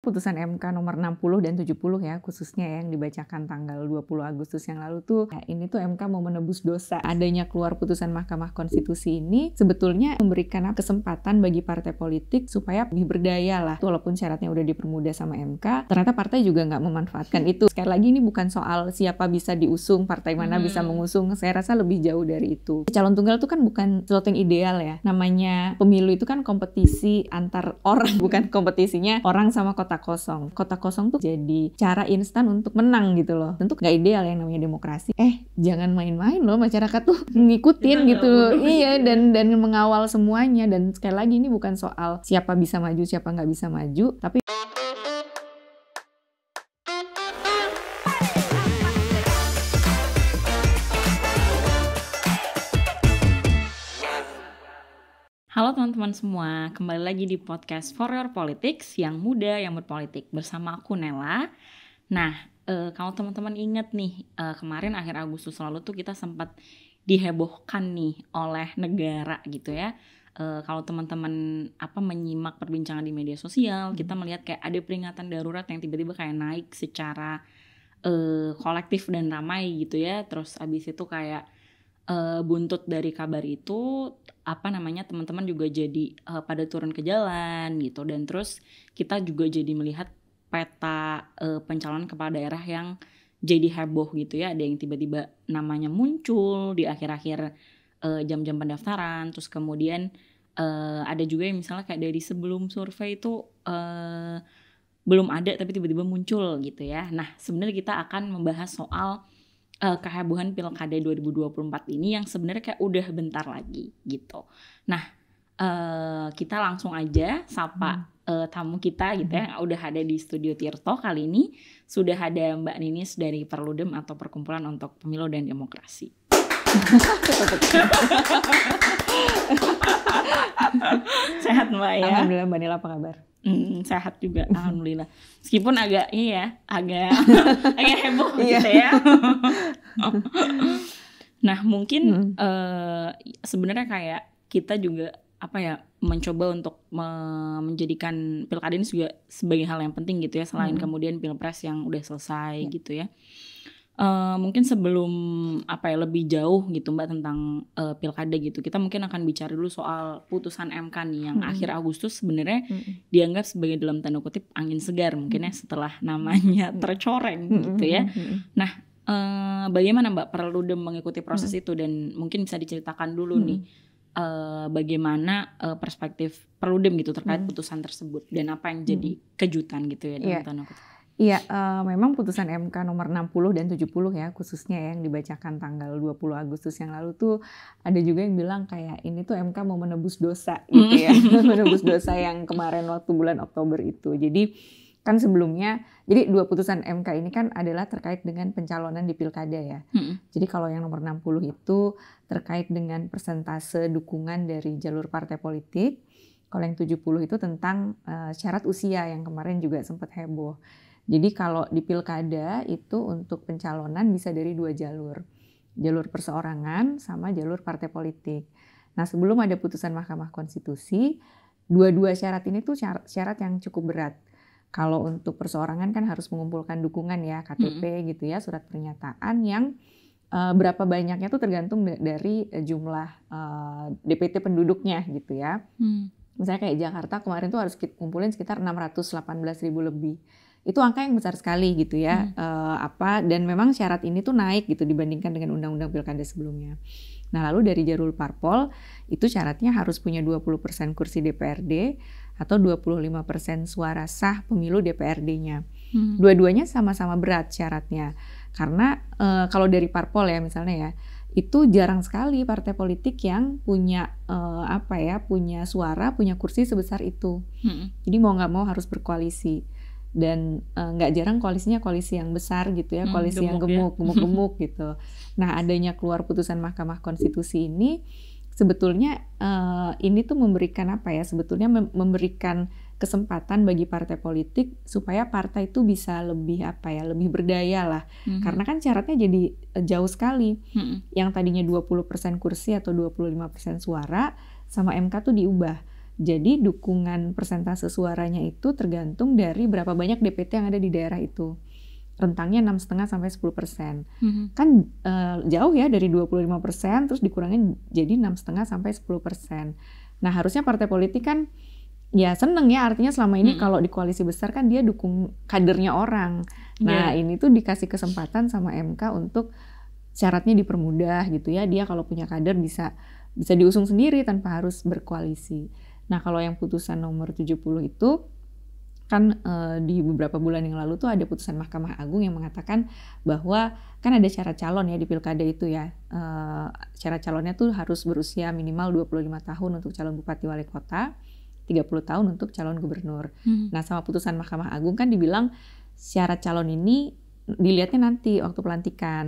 putusan MK nomor 60 dan 70 ya, khususnya yang dibacakan tanggal 20 Agustus yang lalu tuh, ya ini tuh MK mau menebus dosa. Adanya keluar putusan Mahkamah Konstitusi ini sebetulnya memberikan kesempatan bagi partai politik supaya lebih berdaya lah. Walaupun syaratnya udah dipermudah sama MK, ternyata partai juga nggak memanfaatkan itu. Sekali lagi ini bukan soal siapa bisa diusung, partai mana bisa mengusung. Saya rasa lebih jauh dari itu. Calon tunggal itu kan bukan sesuatu yang ideal ya. Namanya pemilu itu kan kompetisi antar orang, bukan kompetisinya orang sama kota kosong. Kota kosong tuh jadi cara instan untuk menang gitu loh. Tentu nggak ideal yang namanya demokrasi. Jangan main-main loh, masyarakat tuh ngikutin gitu. Iya, dan mengawal semuanya. Dan sekali lagi ini bukan soal siapa bisa maju, siapa nggak bisa maju, tapi Halo teman-teman semua, kembali lagi di podcast For Your Politics, yang muda yang berpolitik, bersama aku Nela. Nah, kalau teman-teman ingat nih, kemarin akhir Agustus lalu tuh kita sempat dihebohkan nih oleh negara gitu ya. Kalau teman-teman menyimak perbincangan di media sosial, kita melihat kayak ada peringatan darurat yang tiba-tiba kayak naik secara kolektif dan ramai gitu ya. Terus abis itu kayak buntut dari kabar itu teman-teman juga jadi pada turun ke jalan gitu, dan terus kita juga jadi melihat peta pencalonan kepala daerah yang jadi heboh gitu ya. Ada yang tiba-tiba namanya muncul di akhir-akhir jam-jam pendaftaran, terus kemudian ada juga yang misalnya kayak dari sebelum survei itu belum ada tapi tiba-tiba muncul gitu ya. Nah, sebenarnya kita akan membahas soal kehebohan Pilkada 2024 ini yang sebenarnya kayak udah bentar lagi gitu. Nah, kita langsung aja sapa tamu kita gitu ya, yang udah ada di studio Tirto. Kali ini sudah ada Mbak Ninis dari Perludem atau Perkumpulan untuk Pemilu dan Demokrasi. Sehat Mbak ya? Alhamdulillah. Mbak Nila apa kabar? Sehat juga, alhamdulillah. Meskipun agak heboh gitu ya. Nah, mungkin sebenarnya kayak kita juga mencoba untuk menjadikan pilkada ini juga sebagai hal yang penting gitu ya, selain kemudian pilpres yang udah selesai gitu ya. Mungkin sebelum lebih jauh gitu Mbak tentang pilkada gitu, kita mungkin akan bicara dulu soal putusan MK nih yang akhir Agustus sebenarnya dianggap sebagai dalam tanda kutip angin segar mungkin ya, setelah namanya tercoreng gitu ya. Nah, bagaimana Mbak Perludem mengikuti proses itu, dan mungkin bisa diceritakan dulu nih bagaimana perspektif Perludem gitu terkait putusan tersebut, dan apa yang jadi kejutan gitu ya dalam tanda kutip. Iya, memang putusan MK nomor 60 dan 70 ya, khususnya yang dibacakan tanggal 20 Agustus yang lalu tuh, ada juga yang bilang kayak ini tuh MK mau menebus dosa gitu ya. Menebus dosa yang kemarin waktu bulan Oktober itu. Jadi kan sebelumnya, jadi dua putusan MK ini kan adalah terkait dengan pencalonan di pilkada ya. Jadi kalau yang nomor 60 itu terkait dengan persentase dukungan dari jalur partai politik. Kalau yang 70 itu tentang syarat usia yang kemarin juga sempat heboh. Jadi kalau di pilkada itu untuk pencalonan bisa dari dua jalur. Jalur perseorangan sama jalur partai politik. Nah, sebelum ada putusan Mahkamah Konstitusi, dua-dua syarat ini tuh syarat yang cukup berat. Kalau untuk perseorangan kan harus mengumpulkan dukungan ya, KTP gitu ya, surat pernyataan yang berapa banyaknya tuh tergantung dari jumlah DPT penduduknya gitu ya. Misalnya kayak Jakarta kemarin tuh harus kumpulin sekitar 618.000 lebih. Itu angka yang besar sekali gitu ya. Dan memang syarat ini tuh naik gitu dibandingkan dengan undang-undang pilkada sebelumnya. Nah, lalu dari jalur parpol itu syaratnya harus punya 20% kursi DPRD atau 25% suara sah pemilu DPRD-nya. Dua-duanya sama-sama berat syaratnya. Karena kalau dari parpol ya misalnya ya, itu jarang sekali partai politik yang punya punya suara, punya kursi sebesar itu. Jadi mau nggak mau harus berkoalisi. Dan nggak jarang koalisinya koalisi yang besar gitu ya, koalisi yang gemuk gitu. Nah, adanya keluar putusan Mahkamah Konstitusi ini sebetulnya ini tuh memberikan memberikan kesempatan bagi partai politik supaya partai itu bisa lebih lebih berdaya lah. Karena kan syaratnya jadi jauh sekali. Yang tadinya 20% kursi atau 25% suara sama MK tuh diubah. Jadi dukungan persentase suaranya itu tergantung dari berapa banyak DPT yang ada di daerah itu. Rentangnya 6,5 sampai 10%. Kan jauh ya dari 25%, terus dikurangin jadi 6,5 sampai 10%. Nah harusnya partai politik kan ya seneng ya, artinya selama ini kalau di koalisi besar kan dia dukung kadernya orang. Nah ini tuh dikasih kesempatan sama MK untuk syaratnya dipermudah gitu ya. Dia kalau punya kader bisa diusung sendiri tanpa harus berkoalisi. Nah kalau yang putusan nomor 70 itu kan di beberapa bulan yang lalu tuh ada putusan Mahkamah Agung yang mengatakan bahwa kan ada syarat calon ya di pilkada itu ya. Syarat calonnya tuh harus berusia minimal 25 tahun untuk calon bupati wali kota, 30 tahun untuk calon gubernur. Nah sama putusan Mahkamah Agung kan dibilang syarat calon ini dilihatnya nanti waktu pelantikan.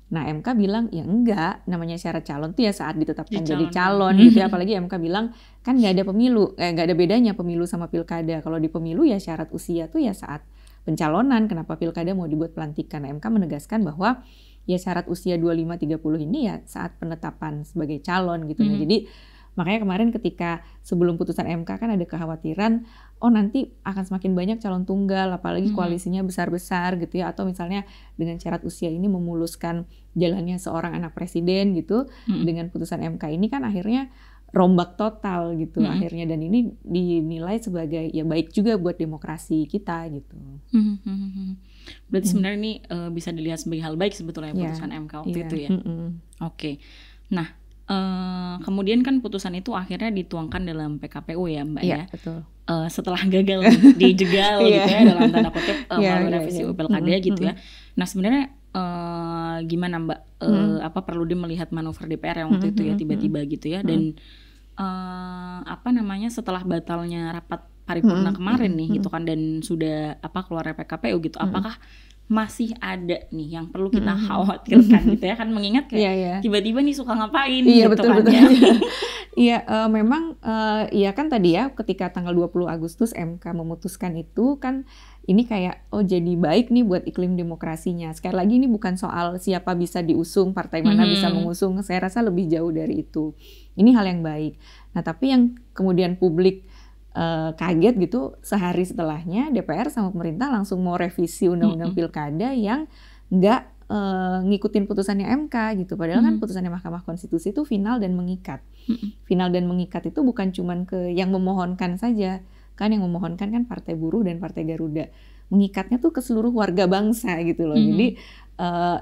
Nah MK bilang ya enggak, namanya syarat calon tuh ya saat ditetapkan jadi calon gitu ya. Apalagi MK bilang kan nggak ada pemilu, nggak ada bedanya pemilu sama pilkada. Kalau di pemilu ya syarat usia tuh ya saat pencalonan, kenapa pilkada mau dibuat pelantikan. Nah MK menegaskan bahwa ya syarat usia 25-30 ini ya saat penetapan sebagai calon gitu. Nah jadi makanya kemarin ketika sebelum putusan MK kan ada kekhawatiran, oh nanti akan semakin banyak calon tunggal, apalagi koalisinya besar-besar gitu ya, atau misalnya dengan syarat usia ini memuluskan jalannya seorang anak presiden gitu. Dengan putusan MK ini kan akhirnya rombak total gitu akhirnya, dan ini dinilai sebagai ya baik juga buat demokrasi kita gitu. Berarti sebenarnya ini bisa dilihat sebagai hal baik sebetulnya putusan MK waktu itu ya. Oke. Nah, kemudian kan putusan itu akhirnya dituangkan dalam PKPU ya Mbak ya. Betul. Setelah gagal dijegal gitu ya dalam tanda kutip melalui revisi pilkada gitu ya. Nah sebenarnya gimana Mbak, apa perlu melihat manuver DPR yang waktu itu ya tiba-tiba gitu ya, dan setelah batalnya rapat paripurna kemarin nih gitu kan, dan sudah keluar PKPU gitu, apakah masih ada nih yang perlu kita khawatirkan gitu ya, kan mengingat kayak tiba-tiba nih suka ngapain gitu betul, kan betul. ya. Iya, memang iya kan tadi ya ketika tanggal 20 Agustus MK memutuskan itu kan ini kayak jadi baik nih buat iklim demokrasinya. Sekali lagi ini bukan soal siapa bisa diusung, partai mana bisa mengusung, saya rasa lebih jauh dari itu. Ini hal yang baik. Nah tapi yang kemudian publik kaget gitu, sehari setelahnya DPR sama pemerintah langsung mau revisi undang-undang pilkada yang nggak ngikutin putusannya MK gitu. Padahal kan putusannya Mahkamah Konstitusi itu final dan mengikat. Final dan mengikat itu bukan cuman ke yang memohonkan saja, kan yang memohonkan kan Partai Buruh dan Partai Garuda. Mengikatnya tuh ke seluruh warga bangsa gitu loh. Jadi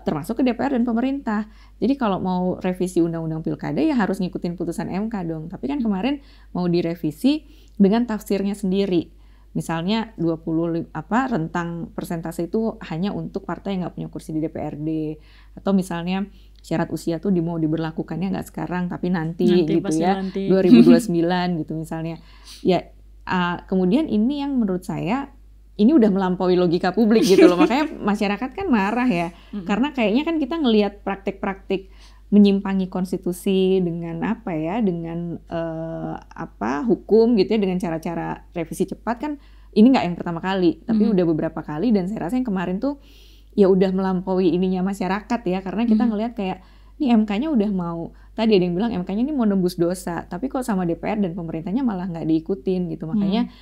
termasuk ke DPR dan pemerintah. Jadi kalau mau revisi undang-undang pilkada ya harus ngikutin putusan MK dong. Tapi kan kemarin mau direvisi dengan tafsirnya sendiri. Misalnya 20 rentang persentase itu hanya untuk partai yang nggak punya kursi di DPRD, atau misalnya syarat usia tuh mau diberlakukannya nggak sekarang tapi nanti gitu ya, nanti. 2029 gitu misalnya. Ya kemudian ini yang menurut saya ini udah melampaui logika publik gitu loh. Makanya masyarakat kan marah ya, karena kayaknya kan kita ngelihat praktik-praktik menyimpangi konstitusi dengan dengan hukum gitu ya, dengan cara-cara revisi cepat kan ini nggak yang pertama kali, tapi udah beberapa kali, dan saya rasa yang kemarin tuh ya udah melampaui ininya masyarakat ya, karena kita ngelihat kayak ini MK-nya udah mau, tadi ada yang bilang MK-nya ini mau nembus dosa, tapi kok sama DPR dan pemerintahnya malah nggak diikutin gitu. Makanya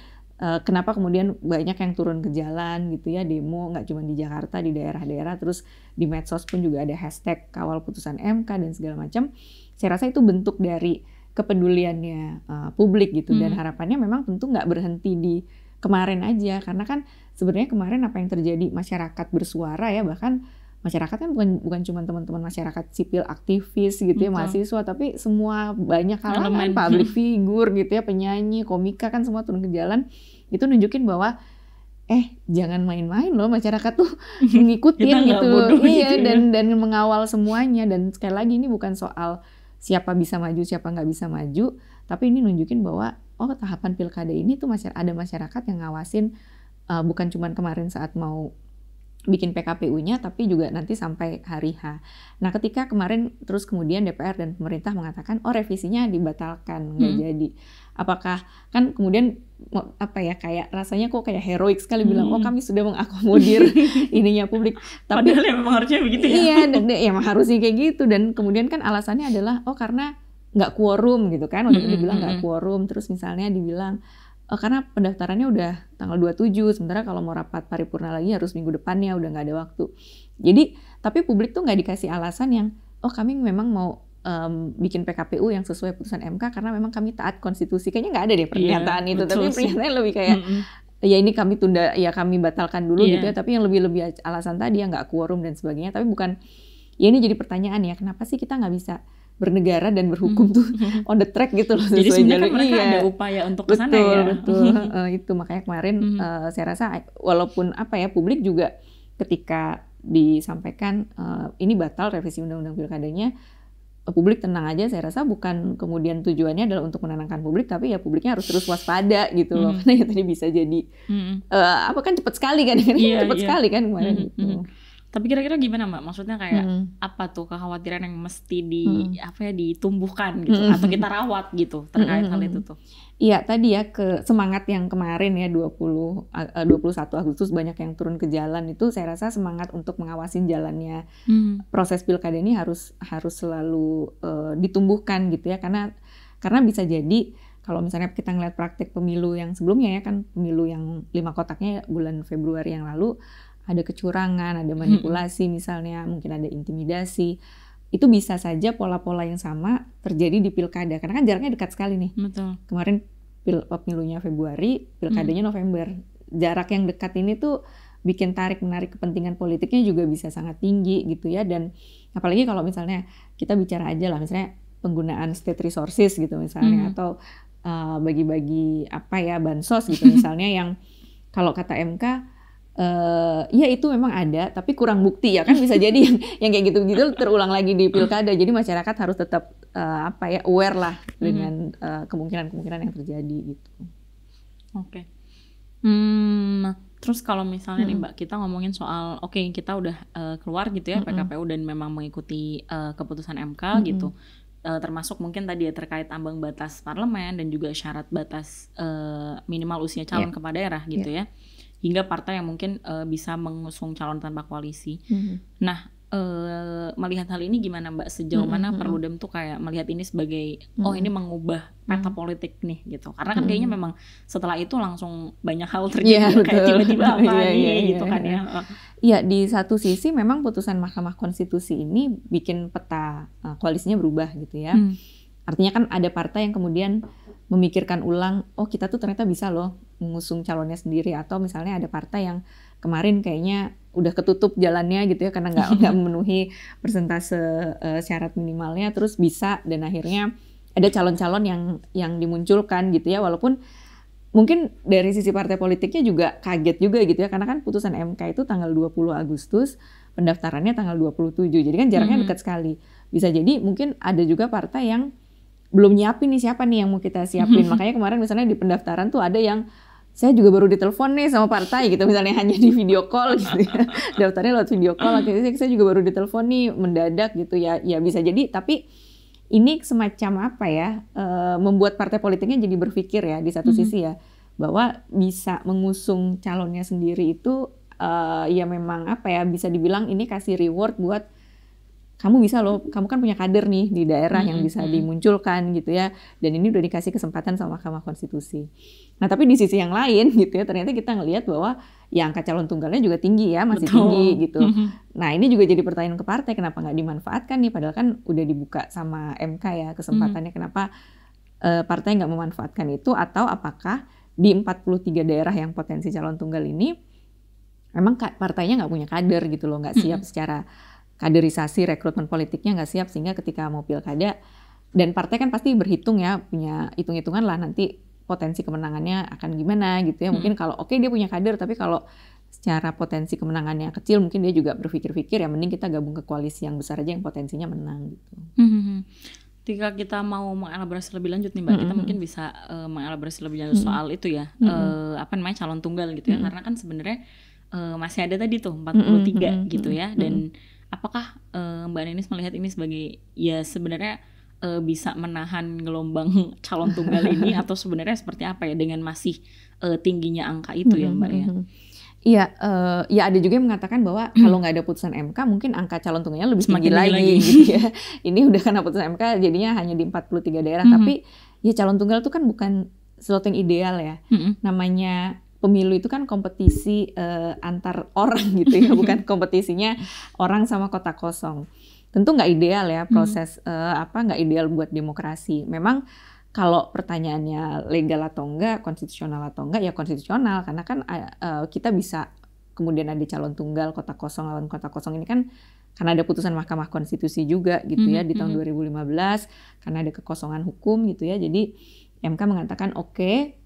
kenapa kemudian banyak yang turun ke jalan gitu ya, demo nggak cuma di Jakarta, di daerah-daerah, terus di medsos pun juga ada hashtag kawal putusan MK dan segala macam. Saya rasa itu bentuk dari kepeduliannya publik gitu, dan harapannya memang tentu nggak berhenti di kemarin aja, karena kan sebenarnya kemarin apa yang terjadi, masyarakat bersuara ya, bahkan masyarakat kan bukan cuma teman-teman masyarakat sipil aktivis gitu ya, mahasiswa, tapi semua banyak kalangan, public figure gitu ya, penyanyi, komika kan semua turun ke jalan. Itu nunjukin bahwa jangan main-main loh, masyarakat tuh ngikutin gitu. Iya, dan mengawal semuanya. Dan sekali lagi ini bukan soal siapa bisa maju, siapa nggak bisa maju, tapi ini nunjukin bahwa tahapan pilkada ini tuh ada masyarakat yang ngawasin, bukan cuma kemarin saat mau bikin PKPU-nya, tapi juga nanti sampai hari H. Nah ketika kemarin terus kemudian DPR dan pemerintah mengatakan revisinya dibatalkan, nggak jadi. Apakah kan kemudian kayak rasanya kok kayak heroik sekali bilang kami sudah mengakomodir ininya publik. Tapi padahal memang harusnya begitu ya. Iya, ya harusnya kayak gitu. Dan kemudian kan alasannya adalah karena nggak quorum gitu kan, waktu itu dibilang nggak quorum, terus misalnya dibilang karena pendaftarannya udah tanggal 27, sementara kalau mau rapat paripurna lagi harus minggu depannya, udah nggak ada waktu. Jadi tapi publik tuh nggak dikasih alasan yang kami memang mau bikin PKPU yang sesuai putusan MK karena memang kami taat konstitusi. Kayaknya nggak ada deh pernyataan itu, tapi pernyataannya lebih kayak ya ini kami tunda, ya kami batalkan dulu gitu ya, tapi yang lebih alasan tadi ya nggak quorum dan sebagainya. Tapi bukan, ya ini jadi pertanyaan ya, kenapa sih kita nggak bisa bernegara dan berhukum tuh on the track gitu loh, jadi sebenarnya mereka ada upaya untuk kesana ya. Betul. Itu makanya kemarin saya rasa walaupun publik juga ketika disampaikan ini batal revisi undang-undang pilkadanya, publik tenang aja. Saya rasa bukan kemudian tujuannya adalah untuk menenangkan publik, tapi ya publiknya harus terus waspada gitu loh, karena ya tadi bisa jadi kan cepat sekali kan, cepat sekali kan kemarin gitu. Tapi kira-kira gimana Mbak? Maksudnya kayak apa tuh kekhawatiran yang mesti ditumbuhkan gitu atau kita rawat gitu terkait hal itu tuh? Iya, tadi ya ke semangat yang kemarin ya 21 Agustus banyak yang turun ke jalan itu, saya rasa semangat untuk mengawasin jalannya proses pilkada ini harus selalu ditumbuhkan gitu ya, karena bisa jadi kalau misalnya kita ngeliat praktik pemilu yang sebelumnya ya kan, pemilu yang 5 kotaknya bulan Februari yang lalu, ada kecurangan, ada manipulasi misalnya, mungkin ada intimidasi. Itu bisa saja pola-pola yang sama terjadi di pilkada, karena kan jaraknya dekat sekali nih. Betul. Kemarin pemilunya Februari, pilkadanya November. Jarak yang dekat ini tuh bikin tarik-menarik kepentingan politiknya juga bisa sangat tinggi gitu ya. Dan apalagi kalau misalnya kita bicara aja lah, misalnya penggunaan state resources gitu misalnya, atau bagi-bagi bansos gitu misalnya, yang kalau kata MK ya itu memang ada, tapi kurang bukti ya kan, bisa jadi yang kayak gitu-gitu terulang lagi di pilkada. Jadi masyarakat harus tetap aware lah dengan kemungkinan-kemungkinan yang terjadi gitu. Oke. Terus kalau misalnya nih Mbak, kita ngomongin soal kita udah keluar gitu ya PKPU dan memang mengikuti keputusan MK gitu. Termasuk mungkin tadi ya terkait ambang batas parlemen dan juga syarat batas minimal usia calon kepala daerah gitu ya. Hingga partai yang mungkin bisa mengusung calon tanpa koalisi. Nah, melihat hal ini gimana Mbak? Sejauh mana Perludem tuh kayak melihat ini sebagai ini mengubah peta politik nih gitu. Karena kan kayaknya memang setelah itu langsung banyak hal terjadi, kayak tiba-tiba apa gitu kan ya. Iya, di satu sisi memang putusan Mahkamah Konstitusi ini bikin peta koalisinya berubah gitu ya. Artinya kan ada partai yang kemudian memikirkan ulang, kita tuh ternyata bisa loh mengusung calonnya sendiri. Atau misalnya ada partai yang kemarin kayaknya udah ketutup jalannya gitu ya, karena nggak memenuhi persentase syarat minimalnya, terus bisa, dan akhirnya ada calon-calon yang dimunculkan gitu ya. Walaupun mungkin dari sisi partai politiknya juga kaget juga gitu ya, karena kan putusan MK itu tanggal 20 Agustus, pendaftarannya tanggal 27, jadi kan jaraknya dekat sekali. Bisa jadi mungkin ada juga partai yang belum nyiapin nih, siapa nih yang mau kita siapin. Makanya kemarin misalnya di pendaftaran tuh ada yang, saya juga baru ditelepon nih sama partai gitu, misalnya hanya di video call gitu ya. Daftarnya lewat video call, akhirnya saya juga baru ditelepon nih mendadak gitu ya. Ya bisa jadi, tapi ini semacam membuat partai politiknya jadi berpikir ya di satu sisi ya, bahwa bisa mengusung calonnya sendiri itu ya memang bisa dibilang ini kasih reward buat kamu bisa loh, kamu kan punya kader nih di daerah yang bisa dimunculkan gitu ya, dan ini udah dikasih kesempatan sama Mahkamah Konstitusi. Nah tapi di sisi yang lain gitu ya, ternyata kita ngelihat bahwa ya angka calon tunggalnya juga tinggi ya, masih tinggi gitu. Nah ini juga jadi pertanyaan ke partai, kenapa nggak dimanfaatkan nih, padahal kan udah dibuka sama MK ya kesempatannya, kenapa partai nggak memanfaatkan itu, atau apakah di 43 daerah yang potensi calon tunggal ini memang partainya nggak punya kader gitu loh, nggak siap secara kaderisasi, rekrutmen politiknya nggak siap, sehingga ketika mau pilkada, dan partai kan pasti berhitung ya, punya hitung-hitungan lah nanti potensi kemenangannya akan gimana gitu ya. Mungkin kalau dia punya kader, tapi kalau secara potensi kemenangannya kecil, mungkin dia juga berpikir-pikir ya mending kita gabung ke koalisi yang besar aja yang potensinya menang gitu. Ketika kita mau mengelaborasi lebih lanjut nih Mbak, kita mungkin bisa mengelaborasi lebih lanjut soal itu ya, calon tunggal gitu ya, karena kan sebenarnya masih ada tadi tuh 43 gitu ya, dan apakah Mbak Nenis melihat ini sebagai ya sebenarnya bisa menahan gelombang calon tunggal ini, atau sebenarnya seperti apa ya dengan masih tingginya angka itu ya Mbak ya? Iya, ya ada juga yang mengatakan bahwa kalau nggak ada putusan MK mungkin angka calon tunggalnya lebih Semakin tinggi tinggi lagi lagi. gitu ya. Ini udah karena putusan MK jadinya hanya di 43 daerah. Tapi ya calon tunggal itu kan bukan sesuatu yang ideal ya. Namanya pemilu itu kan kompetisi antar orang gitu ya, bukan kompetisinya orang sama kota kosong. Tentu nggak ideal ya proses nggak ideal buat demokrasi. Memang kalau pertanyaannya legal atau enggak, konstitusional atau enggak, ya konstitusional. Karena kan kita bisa kemudian ada calon tunggal, kota kosong lawan kota kosong ini kan karena ada putusan Mahkamah Konstitusi juga gitu ya di tahun 2015. Karena ada kekosongan hukum gitu ya. Jadi MK mengatakan oke,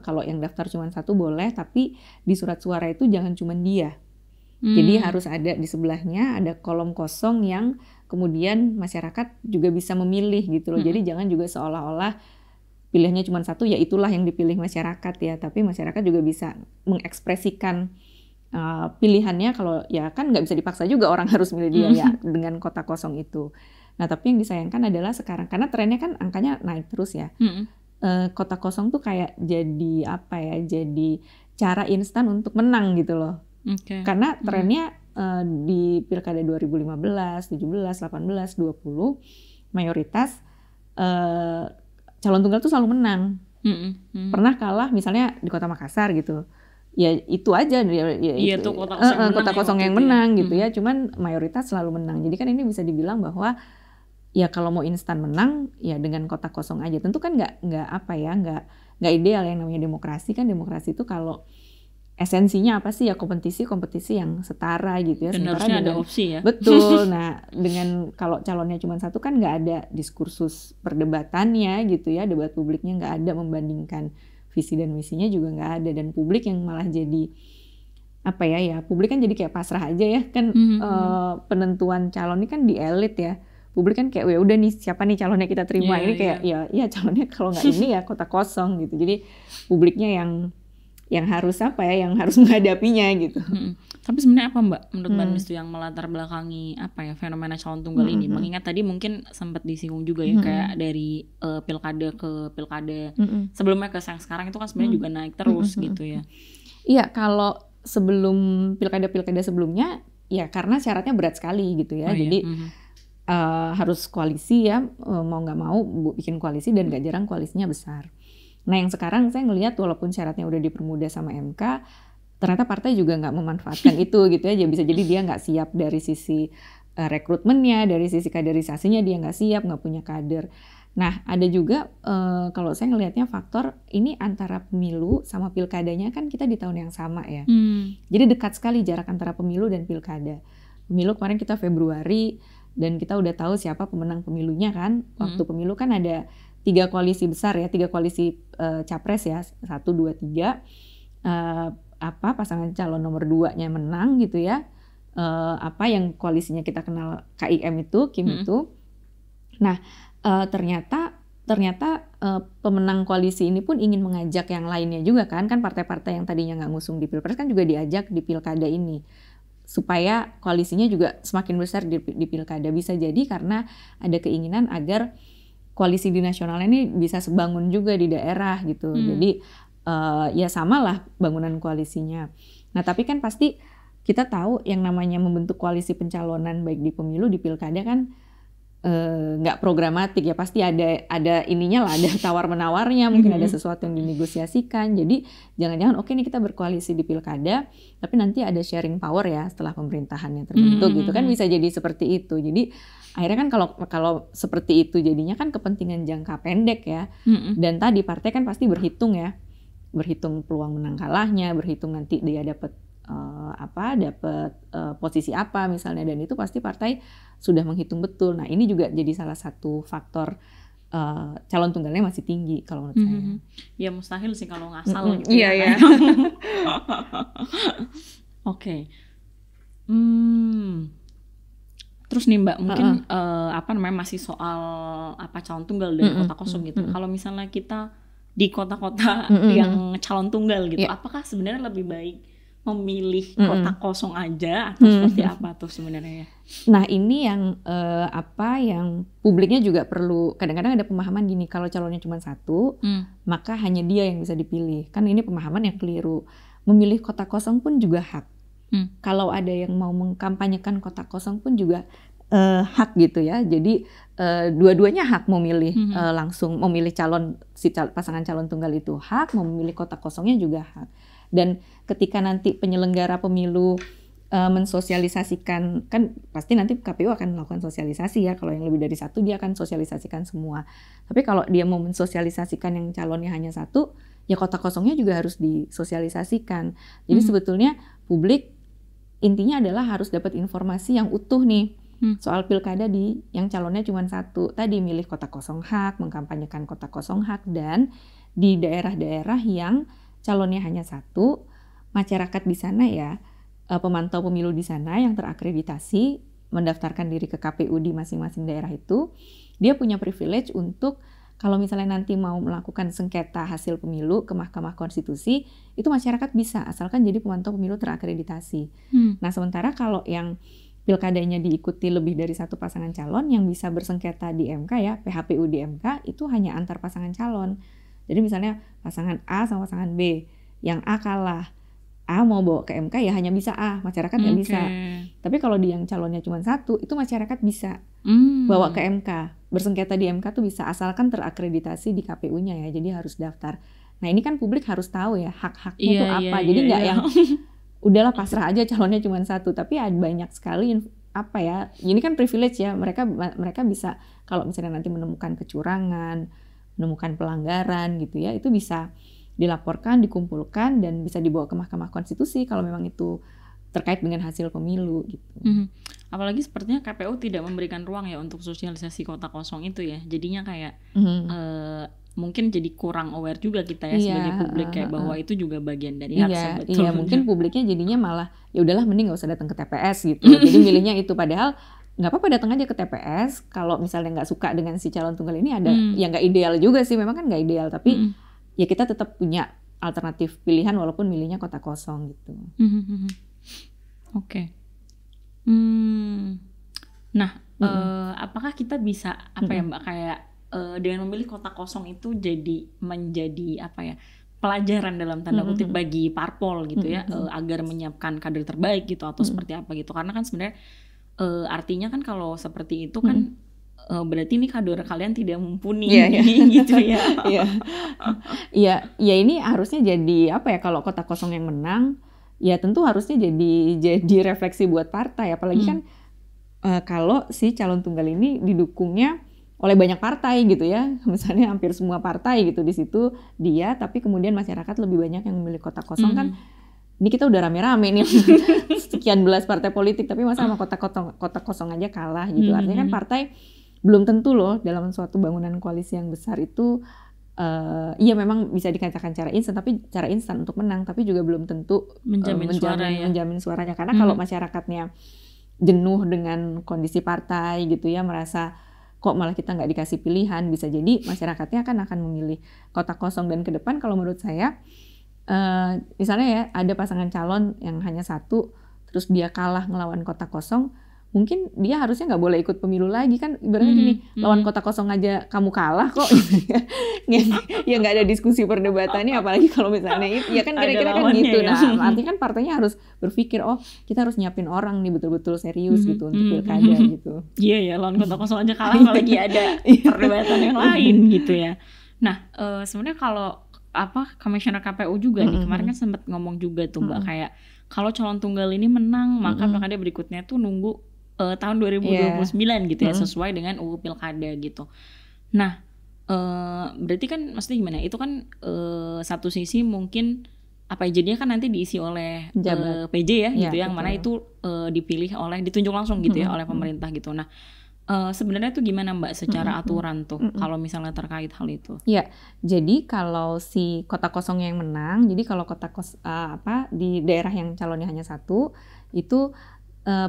kalau yang daftar cuma satu boleh, tapi di surat suara itu jangan cuma dia. Jadi harus ada di sebelahnya ada kolom kosong yang kemudian masyarakat juga bisa memilih gitu loh. Jadi jangan juga seolah-olah pilihannya cuma satu, ya itulah yang dipilih masyarakat ya. Tapi masyarakat juga bisa mengekspresikan pilihannya. Kalau ya kan nggak bisa dipaksa juga orang harus milih dia ya dengan kota kosong itu. Nah tapi yang disayangkan adalah sekarang karena trennya kan angkanya naik terus ya. Kota kosong tuh kayak jadi apa ya? Jadi cara instan untuk menang gitu loh. Karena trennya di pilkada 2015, 17, 18, 20 mayoritas calon tunggal tuh selalu menang. Pernah kalah misalnya di Kota Makassar gitu. Ya itu aja Iya tuh kota kosong yang menang gitu ya. Cuman mayoritas selalu menang. Jadi kan ini bisa dibilang bahwa ya kalau mau instan menang ya dengan kota kosong aja. Tentu kan nggak ideal yang namanya demokrasi kan. Demokrasi itu kalau esensinya apa sih ya kompetisi yang setara gitu ya. Dan harusnya ada opsi ya. Betul. Nah dengan kalau calonnya cuma satu kan nggak ada diskursus perdebatannya gitu ya. Debat publiknya nggak ada, membandingkan visi dan misinya juga nggak ada. Dan publik yang malah jadi apa ya publik kan jadi kayak pasrah aja ya kan. Penentuan calon ini kan di elit ya. Publik kan kayak udah nih siapa nih calonnya kita terima. Ini kayak ya calonnya kalau nggak ini ya kota kosong gitu. Jadi publiknya yang harus yang harus menghadapinya gitu. Tapi sebenarnya apa Mbak menurut Mbak Nis yang melatar belakangi fenomena calon tunggal ini? Mengingat tadi mungkin sempat disinggung juga ya kayak dari pilkada ke pilkada sebelumnya ke yang sekarang itu kan sebenarnya juga naik terus gitu ya. Iya, kalau sebelum pilkada sebelumnya ya karena syaratnya berat sekali gitu ya. Jadi harus koalisi ya, mau nggak mau bikin koalisi dan gak jarang koalisinya besar. Nah yang sekarang saya ngelihat walaupun syaratnya udah dipermudah sama MK, ternyata partai juga nggak memanfaatkan itu gitu ya. Bisa jadi dia nggak siap dari sisi rekrutmennya, dari sisi kaderisasinya dia nggak siap, nggak punya kader. Nah ada juga kalau saya ngelihatnya faktor ini antara pemilu sama pilkadanya kan kita di tahun yang sama ya. Jadi dekat sekali jarak antara pemilu dan pilkada. Pemilu kemarin kita Februari dan kita udah tahu siapa pemenang pemilunya kan. Waktu pemilu kan ada 3 koalisi besar ya, 3 koalisi capres ya, 1, 2, 3. Pasangan calon nomor 2-nya menang gitu ya. Yang koalisinya kita kenal KIM itu, Kim itu. Nah ternyata pemenang koalisi ini pun ingin mengajak yang lainnya juga kan partai-partai yang tadinya nggak ngusung di pilpres kan juga diajak di pilkada ini. Supaya koalisinya juga semakin besar di pilkada. Bisa jadi karena ada keinginan agar koalisi di nasional ini bisa sebangun juga di daerah gitu. Jadi ya samalah bangunan koalisinya. Nah tapi kan pasti kita tahu yang namanya membentuk koalisi pencalonan baik di pemilu di pilkada kan nggak programatik ya, pasti ada ininya lah, ada tawar menawarnya, mungkin ada sesuatu yang dinegosiasikan. Jadi jangan-jangan oke nih kita berkoalisi di pilkada, tapi nanti ada sharing power ya setelah pemerintahannya terbentuk gitu kan, bisa jadi seperti itu. Jadi akhirnya kan kalau seperti itu jadinya kan kepentingan jangka pendek ya. Dan tadi partai kan pasti berhitung ya, berhitung peluang menang kalahnya, berhitung nanti dia dapat posisi apa misalnya, dan itu pasti partai sudah menghitung betul. Nah ini juga jadi salah satu faktor calon tunggalnya masih tinggi kalau menurut saya. Ya mustahil sih kalau ngasal gitu. Iya. Oke. Terus nih Mbak, mungkin masih soal calon tunggal dari kota kosong gitu. Kalau misalnya kita di kota-kota yang calon tunggal gitu, apakah sebenarnya lebih baik memilih kota kosong aja atau seperti apa tuh sebenarnya? Nah ini yang yang publiknya juga perlu, kadang-kadang ada pemahaman gini, kalau calonnya cuma satu maka hanya dia yang bisa dipilih. Kan ini pemahaman yang keliru. memilih kota kosong pun juga hak. Kalau ada yang mau mengkampanyekan kota kosong pun juga hak gitu ya. Jadi dua-duanya hak memilih langsung memilih pasangan calon tunggal itu hak, mau memilih kota kosongnya juga hak. Dan ketika nanti penyelenggara pemilu mensosialisasikan, kan pasti nanti KPU akan melakukan sosialisasi ya. Kalau yang lebih dari satu dia akan sosialisasikan semua. Tapi kalau dia mau mensosialisasikan yang calonnya hanya satu, ya kota kosongnya juga harus disosialisasikan. Jadi sebetulnya publik intinya adalah harus dapat informasi yang utuh nih soal pilkada yang calonnya cuma satu. Tadi milih kota kosong hak, mengkampanyekan kota kosong hak, dan di daerah-daerah yang calonnya hanya satu, masyarakat di sana ya, pemantau pemilu di sana yang terakreditasi, mendaftarkan diri ke KPU di masing-masing daerah itu, dia punya privilege untuk kalau misalnya nanti mau melakukan sengketa hasil pemilu ke Mahkamah Konstitusi, itu masyarakat bisa, asalkan jadi pemantau pemilu terakreditasi. Nah, sementara kalau yang pilkadanya diikuti lebih dari satu pasangan calon, yang bisa bersengketa di MK ya, PHPU di MK, itu hanya antar pasangan calon. Jadi misalnya pasangan A sama pasangan B, yang A kalah, A mau bawa ke MK ya hanya bisa A, masyarakat nggak bisa. Tapi kalau yang calonnya cuma satu, itu masyarakat bisa bawa ke MK. Bersengketa di MK tuh bisa, asalkan terakreditasi di KPU-nya ya, jadi harus daftar. Nah ini kan publik harus tahu ya hak-haknya itu apa, jadi nggak yang udahlah pasrah aja calonnya cuma satu, tapi ada banyak sekali apa ya, ini kan privilege ya, mereka bisa kalau misalnya nanti menemukan kecurangan, menemukan pelanggaran gitu ya, itu bisa dilaporkan, dikumpulkan, dan bisa dibawa ke Mahkamah Konstitusi kalau memang itu terkait dengan hasil pemilu gitu. Apalagi sepertinya KPU tidak memberikan ruang ya untuk sosialisasi kota kosong itu ya. Jadinya kayak mungkin jadi kurang aware juga kita ya sebagai publik kayak bahwa itu juga bagian dari hak sebetulnya. Iya, mungkin publiknya jadinya malah ya udahlah mending nggak usah datang ke TPS gitu. Jadi milihnya itu, padahal nggak apa-apa datang aja ke TPS. Kalau misalnya nggak suka dengan si calon tunggal ini ada yang nggak ideal juga sih, memang kan nggak ideal, tapi ya kita tetap punya alternatif pilihan walaupun milihnya kota kosong gitu. Oke. Nah, apakah kita bisa ya Mbak kayak dengan memilih kota kosong itu menjadi apa ya, pelajaran dalam tanda kutip bagi parpol gitu ya, agar menyiapkan kader terbaik gitu atau seperti apa gitu, karena kan sebenarnya artinya kan kalau seperti itu kan berarti ini kader kalian tidak mumpuni gitu ya. Iya, ini harusnya jadi apa ya, kalau kota kosong yang menang ya tentu harusnya jadi refleksi buat partai, apalagi kan kalau si calon tunggal ini didukungnya oleh banyak partai gitu ya, misalnya hampir semua partai gitu di situ dia, tapi kemudian masyarakat lebih banyak yang memilih kota kosong kan. Ini kita udah rame-rame nih sekian belas partai politik, tapi masa sama kota kosong aja kalah gitu. Artinya kan partai belum tentu loh dalam suatu bangunan koalisi yang besar itu iya memang bisa dikatakan cara instan untuk menang, tapi juga belum tentu menjamin suaranya, karena kalau masyarakatnya jenuh dengan kondisi partai gitu ya, merasa kok malah kita nggak dikasih pilihan, bisa jadi masyarakatnya akan memilih kota kosong. Dan ke depan kalau menurut saya misalnya ya ada pasangan calon yang hanya satu, terus dia kalah ngelawan kota kosong, mungkin dia harusnya nggak boleh ikut pemilu lagi kan, ibaratnya gini, lawan kota kosong aja kamu kalah kok ya nggak ada diskusi perdebatannya, apalagi kalau misalnya itu ya kan kira-kira kan gitu ya. Nah artinya kan partainya harus berpikir, oh kita harus nyiapin orang nih betul-betul serius gitu untuk pilkada gitu. Iya ya, lawan kota kosong aja kalah apalagi ada perdebatan yang lain gitu ya. Nah sebenarnya kalau komisioner KPU juga nih kemarin kan sempat ngomong juga tuh Mbak, kayak kalau calon tunggal ini menang maka pilkada berikutnya tuh nunggu tahun 2029 gitu ya, sesuai dengan UU Pilkada gitu. Nah, berarti kan maksudnya gimana? Itu kan satu sisi mungkin apa ya, jadinya kan nanti diisi oleh PJ ya gitu, yang mana itu ditunjuk langsung gitu ya oleh pemerintah gitu. Nah, sebenarnya itu gimana Mbak secara aturan tuh kalau misalnya terkait hal itu? Ya, jadi kalau si kota kosong yang menang, jadi kalau di daerah yang calonnya hanya satu, itu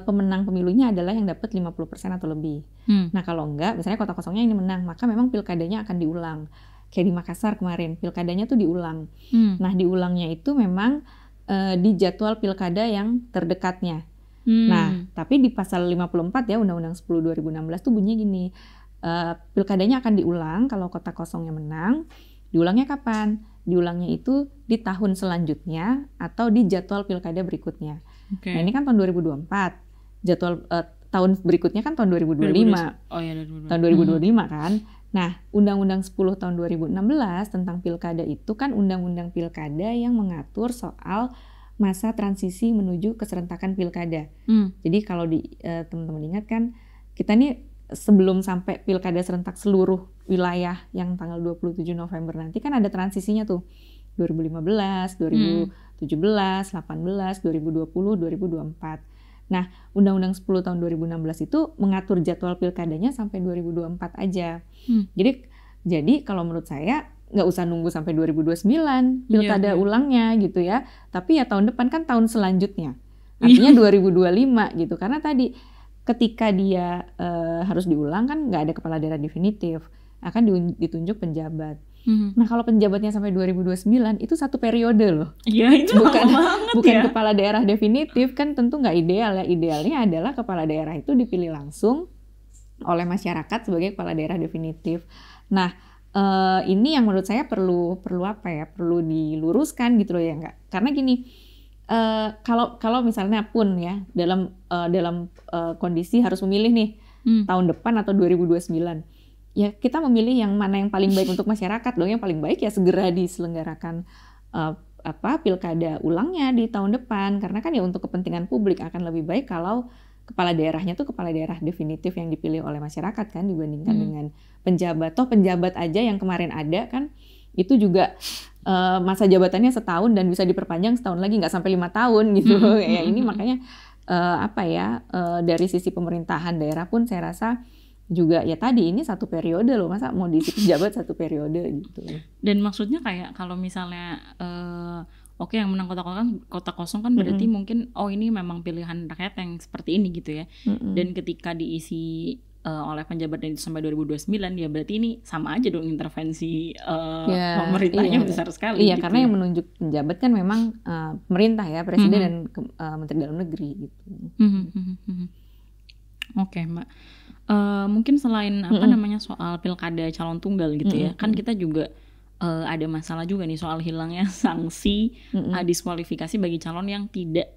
pemenang pemilunya adalah yang dapat 50% atau lebih. Nah kalau enggak, misalnya kota kosongnya ini menang, maka memang pilkadanya akan diulang. Kayak di Makassar kemarin, pilkadanya tuh diulang. Nah diulangnya itu memang di jadwal pilkada yang terdekatnya. Nah tapi di pasal 54 ya Undang-Undang 10 2016 tuh bunyinya gini, pilkadanya akan diulang kalau kota kosongnya menang. Diulangnya kapan? diulangnya itu di tahun selanjutnya atau di jadwal pilkada berikutnya. Oke. Nah ini kan tahun 2024, jadwal tahun berikutnya kan tahun 2025. Oh iya, 2025. Tahun 2025 kan. Nah, Undang-Undang 10 tahun 2016 tentang pilkada itu kan undang-undang pilkada yang mengatur soal masa transisi menuju keserentakan pilkada. Jadi kalau teman-teman ingat kan, kita nih sebelum sampai pilkada serentak seluruh wilayah yang tanggal 27 November nanti kan ada transisinya tuh. 2015, 2017, 18, 2020, 2024. Nah, Undang-Undang 10 tahun 2016 itu mengatur jadwal pilkadanya sampai 2024 aja. Jadi kalau menurut saya nggak usah nunggu sampai 2029 pilkada ulangnya gitu ya. Tapi ya tahun depan kan tahun selanjutnya. Artinya 2025 gitu. Karena tadi ketika dia harus diulang kan nggak ada kepala daerah definitif. Akan ditunjuk penjabat. Nah kalau penjabatnya sampai 2029 itu satu periode loh. Iya itu bukan kepala daerah definitif kan tentu nggak ideal ya. Idealnya adalah kepala daerah itu dipilih langsung oleh masyarakat sebagai kepala daerah definitif. Nah ini yang menurut saya perlu diluruskan gitu loh ya nggak. Karena gini kalau misalnya pun ya dalam kondisi harus memilih nih tahun depan atau 2029. Ya kita memilih yang mana yang paling baik untuk masyarakat dong. Yang paling baik ya segera diselenggarakan pilkada ulangnya di tahun depan, karena kan ya untuk kepentingan publik akan lebih baik kalau kepala daerahnya tuh kepala daerah definitif yang dipilih oleh masyarakat kan dibandingkan dengan penjabat. Toh penjabat aja yang kemarin ada kan itu juga masa jabatannya setahun dan bisa diperpanjang setahun lagi, nggak sampai 5 tahun gitu. Ya ini makanya dari sisi pemerintahan daerah pun saya rasa juga ya tadi ini satu periode loh, masa mau diisi pejabat satu periode gitu. Dan maksudnya kayak kalau misalnya oke yang menang kota kosong kan berarti mungkin ini memang pilihan rakyat yang seperti ini gitu ya. Dan ketika diisi oleh penjabat dan itu sampai 2029 ya berarti ini sama aja dong intervensi pemerintahnya besar sekali. Iya gitu. Karena yang menunjuk penjabat kan memang pemerintah ya, presiden dan menteri dalam negeri gitu. Oke Mbak. Mungkin selain soal pilkada calon tunggal gitu ya, kan kita juga ada masalah juga nih soal hilangnya sanksi diskualifikasi bagi calon yang tidak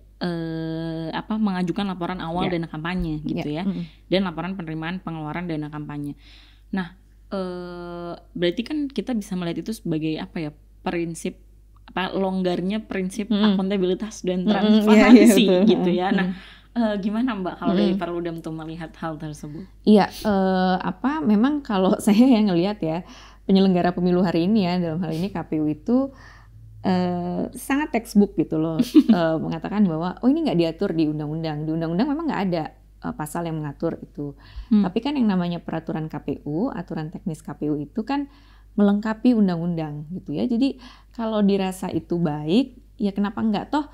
mengajukan laporan awal dana kampanye gitu ya, dan laporan penerimaan pengeluaran dana kampanye. Nah, berarti kan kita bisa melihat itu sebagai prinsip longgarnya prinsip akuntabilitas dan transparansi gitu ya. Nah, gimana Mbak kalau dari Perludem tuh melihat hal tersebut? Iya, memang kalau saya yang ngelihat ya penyelenggara pemilu hari ini ya dalam hal ini KPU itu sangat textbook gitu loh mengatakan bahwa ini nggak diatur di undang-undang. Di undang-undang memang nggak ada pasal yang mengatur itu. Tapi kan yang namanya peraturan KPU, aturan teknis KPU itu kan melengkapi undang-undang gitu ya. Jadi kalau dirasa itu baik, ya kenapa nggak toh?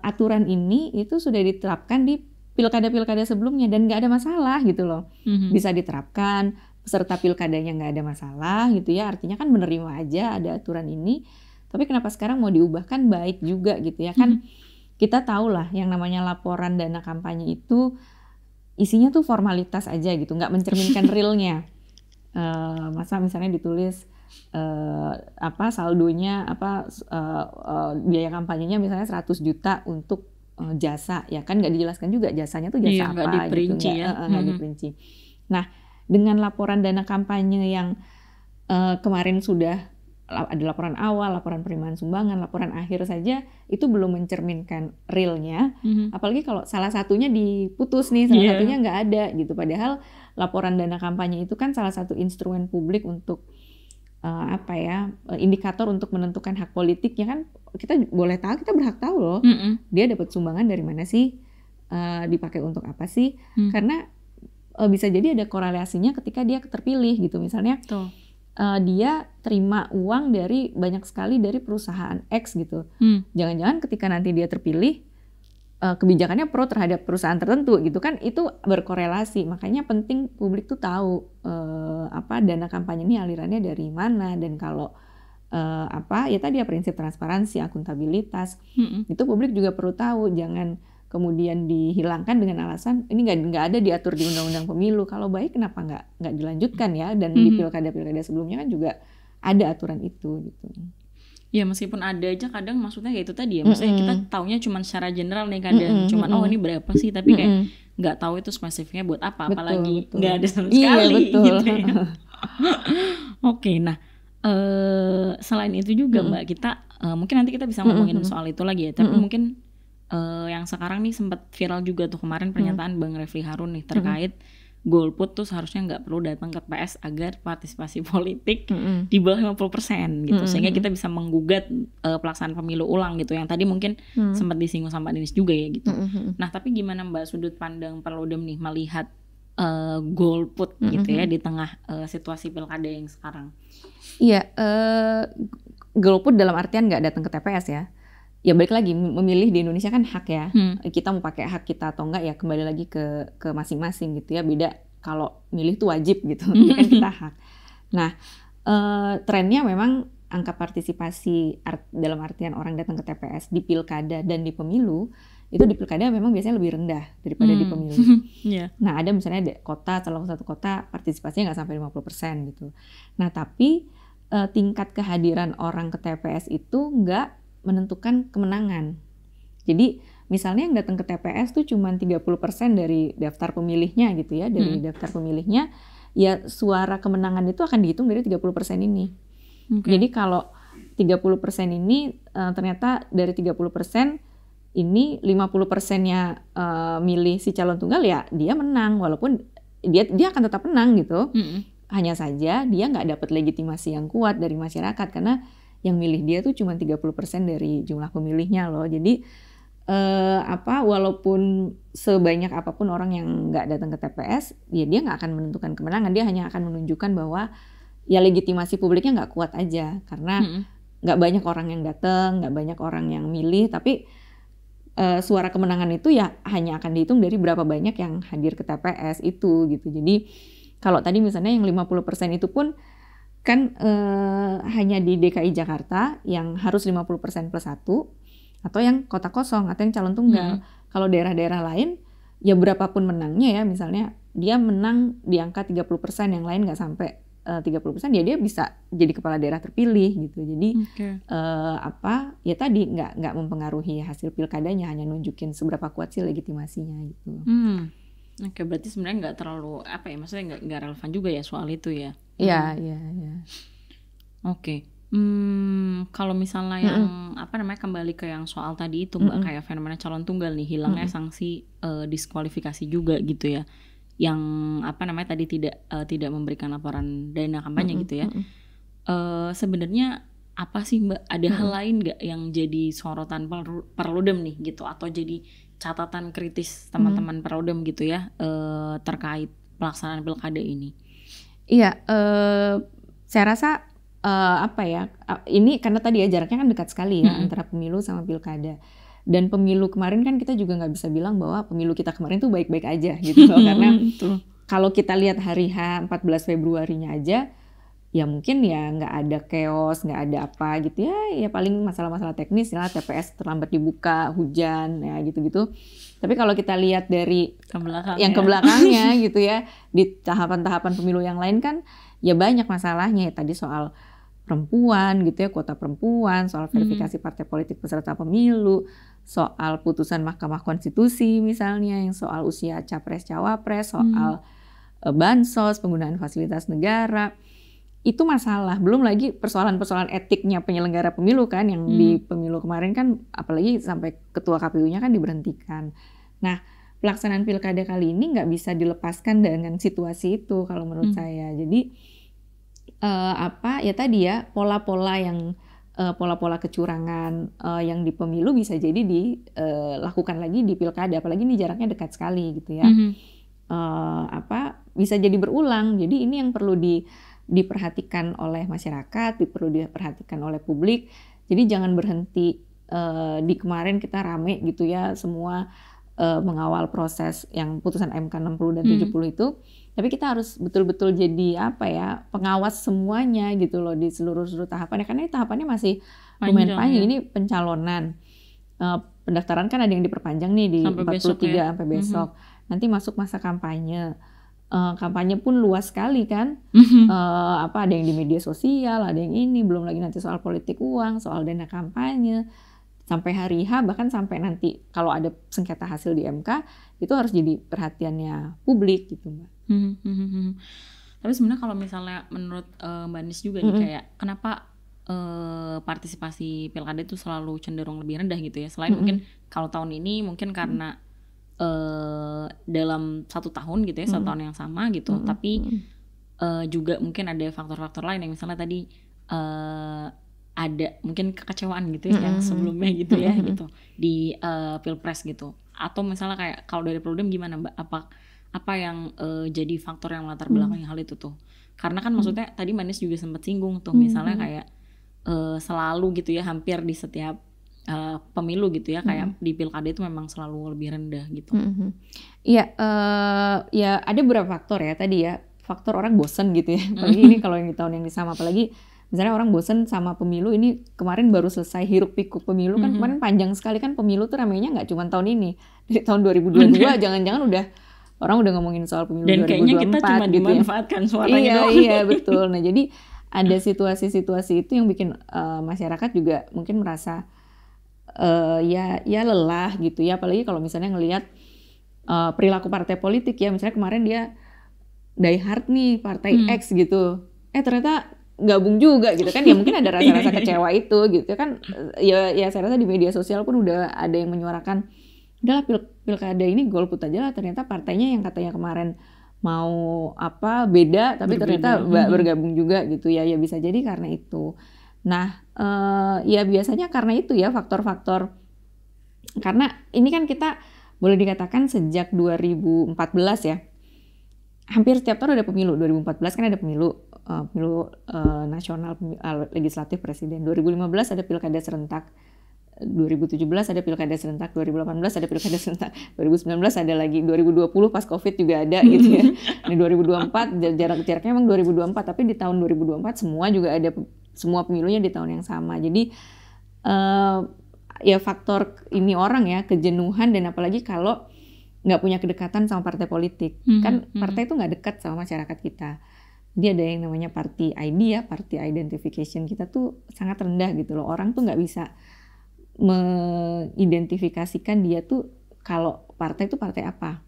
Aturan ini itu sudah diterapkan di pilkada-pilkada sebelumnya dan nggak ada masalah gitu loh. Bisa diterapkan, peserta pilkadanya nggak ada masalah gitu ya. Artinya kan menerima aja ada aturan ini. Tapi kenapa sekarang mau diubahkan baik juga gitu ya. Kan kita tahu lah yang namanya laporan dana kampanye itu isinya tuh formalitas aja gitu, nggak mencerminkan realnya. Masa misalnya ditulis saldonya biaya kampanyenya misalnya 100 juta untuk jasa, ya kan nggak dijelaskan juga jasanya tuh jasa apa diperinci gitu, nggak diperinci. Nah dengan laporan dana kampanye yang kemarin sudah ada laporan awal, laporan penerimaan sumbangan, laporan akhir saja itu belum mencerminkan realnya, apalagi kalau salah satunya diputus nih, salah satunya nggak ada gitu. Padahal laporan dana kampanye itu kan salah satu instrumen publik untuk indikator untuk menentukan hak politiknya kan. Kita boleh tahu, kita berhak tahu loh dia dapat sumbangan dari mana sih, dipakai untuk apa sih, karena bisa jadi ada korelasinya ketika dia terpilih gitu. Misalnya dia terima uang dari banyak sekali dari perusahaan X gitu, jangan-jangan ketika nanti dia terpilih kebijakannya pro terhadap perusahaan tertentu gitu kan, itu berkorelasi. Makanya penting publik tuh tahu dana kampanye ini alirannya dari mana, dan kalau ya tadi ya prinsip transparansi, akuntabilitas itu publik juga perlu tahu. Jangan kemudian dihilangkan dengan alasan ini nggak ada diatur di undang-undang pemilu. Kalau baik kenapa nggak dilanjutkan ya, dan di pilkada-pilkada sebelumnya kan juga ada aturan itu gitu. Ya meskipun ada aja kadang maksudnya kayak itu tadi ya, maksudnya kita taunya cuma secara general nih kadang, cuman oh ini berapa sih, tapi kayak nggak tahu itu spesifiknya buat apa, apalagi nggak ada sama sekali. Iya, betul. Gitu ya. Oke, nah selain itu juga Mbak, kita mungkin nanti kita bisa ngomongin soal itu lagi ya, tapi mungkin yang sekarang nih sempat viral juga tuh kemarin pernyataan Bang Refli Harun nih terkait golput tuh seharusnya nggak perlu datang ke TPS agar partisipasi politik di bawah 50% gitu, sehingga kita bisa menggugat pelaksanaan pemilu ulang gitu, yang tadi mungkin sempat disinggung sama Denis juga ya gitu. Nah tapi gimana Mbak sudut pandang Perludem nih melihat golput gitu ya di tengah situasi pilkada yang sekarang? Iya, golput dalam artian nggak datang ke TPS ya. Ya balik lagi, memilih di Indonesia kan hak ya. Kita mau pakai hak kita atau enggak ya kembali lagi ke masing-masing gitu ya. Beda kalau milih tuh wajib gitu. Ini kan kita hak. Nah, trennya memang angka partisipasi dalam artian orang datang ke TPS di pilkada dan di pemilu, itu di pilkada memang biasanya lebih rendah daripada di pemilu. Nah, ada misalnya kota, salah satu kota partisipasinya nggak sampai 50% gitu. Nah, tapi tingkat kehadiran orang ke TPS itu nggak menentukan kemenangan. Jadi misalnya yang datang ke TPS tuh cuma 30% dari daftar pemilihnya gitu ya, dari daftar pemilihnya, ya suara kemenangan itu akan dihitung dari 30% ini. Jadi kalau 30% ini ternyata dari 30% ini 50%-nya milih si calon tunggal, ya dia menang, walaupun dia akan tetap menang gitu. Hanya saja dia nggak dapat legitimasi yang kuat dari masyarakat karena yang milih dia tuh cuma 30% dari jumlah pemilihnya loh. Jadi walaupun sebanyak apapun orang yang nggak datang ke TPS, ya dia nggak akan menentukan kemenangan. Dia hanya akan menunjukkan bahwa ya legitimasi publiknya nggak kuat aja karena nggak banyak orang yang datang, nggak banyak orang yang milih. Tapi suara kemenangan itu ya hanya akan dihitung dari berapa banyak yang hadir ke TPS itu gitu. Jadi kalau tadi misalnya yang 50% itu pun kan hanya di DKI Jakarta yang harus 50% plus 1, atau yang kota kosong atau yang calon tunggal. Kalau daerah-daerah lain ya berapapun menangnya ya, misalnya dia menang di angka 30%, yang lain nggak sampai 30%, ya dia bisa jadi kepala daerah terpilih gitu. Jadi ya tadi nggak mempengaruhi hasil pilkadanya, hanya nunjukin seberapa kuat sih legitimasinya gitu. Oke, berarti sebenarnya nggak terlalu maksudnya nggak relevan juga ya soal itu ya? Iya. Oke. Kalau misalnya yang kembali ke yang soal tadi itu Mbak, kayak fenomena calon tunggal nih, hilangnya sanksi diskualifikasi juga gitu ya, yang tadi tidak memberikan laporan dana kampanye gitu ya. Sebenarnya apa sih Mbak, ada hal lain nggak yang jadi sorotan Perludem nih gitu, atau jadi catatan kritis teman-teman Perludem gitu ya terkait pelaksanaan pilkada ini? Iya, saya rasa ini karena tadi ya jaraknya kan dekat sekali ya antara pemilu sama pilkada. Dan pemilu kemarin kan kita juga nggak bisa bilang bahwa pemilu kita kemarin tuh baik-baik aja gitu loh. Karena kalau kita lihat hari H 14 Februarinya aja, ya mungkin ya nggak ada chaos, nggak ada apa gitu ya paling masalah-masalah teknis ya, TPS terlambat dibuka, hujan ya gitu-gitu. Tapi kalau kita lihat dari kebelakangnya gitu ya, di tahapan-tahapan pemilu yang lain kan ya banyak masalahnya ya, tadi soal perempuan gitu ya, kuota perempuan, soal verifikasi partai politik peserta pemilu, soal putusan Mahkamah Konstitusi misalnya, yang soal usia capres-cawapres, soal bansos, penggunaan fasilitas negara. Itu masalah, belum lagi persoalan-persoalan etiknya penyelenggara pemilu kan, yang di pemilu kemarin kan apalagi sampai ketua KPU-nya kan diberhentikan. Nah, pelaksanaan pilkada kali ini nggak bisa dilepaskan dengan situasi itu kalau menurut saya. Jadi ya tadi ya pola-pola kecurangan yang di pemilu bisa jadi dilakukan lagi di pilkada, apalagi ini jaraknya dekat sekali gitu ya. Bisa jadi berulang. Jadi ini yang perlu diperhatikan oleh masyarakat, perlu diperhatikan oleh publik. Jadi jangan berhenti di kemarin kita rame gitu ya, semua mengawal proses yang putusan MK 60 dan 70 itu. Tapi kita harus betul-betul jadi pengawas semuanya gitu loh, di seluruh tahapannya. Karena ini tahapannya masih lumayan panjang. Ini pencalonan. Pendaftaran kan ada yang diperpanjang nih di sampai 43 besok ya. Sampai besok. Nanti masuk masa kampanye. kampanye pun luas sekali kan. Ada yang di media sosial, ada yang ini, belum lagi nanti soal politik uang, soal dana kampanye, sampai hari H, bahkan sampai nanti kalau ada sengketa hasil di MK itu harus jadi perhatiannya publik gitu Mbak. Tapi sebenarnya kalau misalnya menurut Mbak Nis juga nih, kayak kenapa partisipasi pilkada itu selalu cenderung lebih rendah gitu ya, selain mungkin kalau tahun ini mungkin karena dalam 1 tahun gitu ya, 1 tahun yang sama gitu, tapi juga mungkin ada faktor-faktor lain yang misalnya tadi ada mungkin kekecewaan gitu ya yang sebelumnya gitu ya gitu di pilpres gitu, atau misalnya kayak kalau dari Perludem gimana Mbak, apa yang jadi faktor yang latar belakang hal itu tuh, karena kan maksudnya tadi Mbak Nis juga sempat singgung tuh misalnya kayak selalu gitu ya, hampir di setiap pemilu gitu ya, kayak di pilkada itu memang selalu lebih rendah gitu. Iya, ya ada beberapa faktor ya tadi ya, faktor orang bosen gitu ya, apalagi ini kalau yang di tahun yang sama, apalagi misalnya orang bosen sama pemilu, ini kemarin baru selesai hiruk pikuk pemilu kan, kemarin panjang sekali kan pemilu tuh ramainya nggak cuma tahun ini, dari tahun 2022 jangan-jangan orang udah ngomongin soal pemilu dan 2024 kayaknya kita cuma gitu dimanfaatkan suaranya doang. Iya betul. Nah jadi ada situasi-situasi itu yang bikin masyarakat juga mungkin merasa ya lelah gitu ya, apalagi kalau misalnya ngelihat perilaku partai politik ya, misalnya kemarin dia die hard nih partai X gitu, ternyata gabung juga gitu kan, ya mungkin ada rasa-rasa kecewa itu gitu kan, ya saya rasa di media sosial pun udah ada yang menyuarakan udahlah pilkada ini golput aja lah, ternyata partainya yang katanya kemarin mau beda tapi ternyata bergabung juga gitu ya bisa jadi karena itu. Nah ya biasanya karena itu ya faktor-faktor, karena ini kan kita boleh dikatakan sejak 2014 ya, hampir setiap tahun ada pemilu. 2014 kan ada pemilu nasional, legislatif, presiden. 2015 ada pilkada serentak, 2017 ada pilkada serentak, 2018 ada pilkada serentak, 2019 ada lagi, 2020 pas Covid juga ada gitu ya. Di 2024 jaraknya emang 2024, tapi di tahun 2024 semua juga ada, semua pemilunya di tahun yang sama. Jadi ya faktor ini orang ya, kejenuhan, dan apalagi kalau nggak punya kedekatan sama partai politik. Kan partai itu nggak dekat sama masyarakat kita. Jadi ada yang namanya party ID ya, party identification kita tuh sangat rendah gitu loh. Orang tuh nggak bisa mengidentifikasikan dia tuh kalau partai itu partai apa.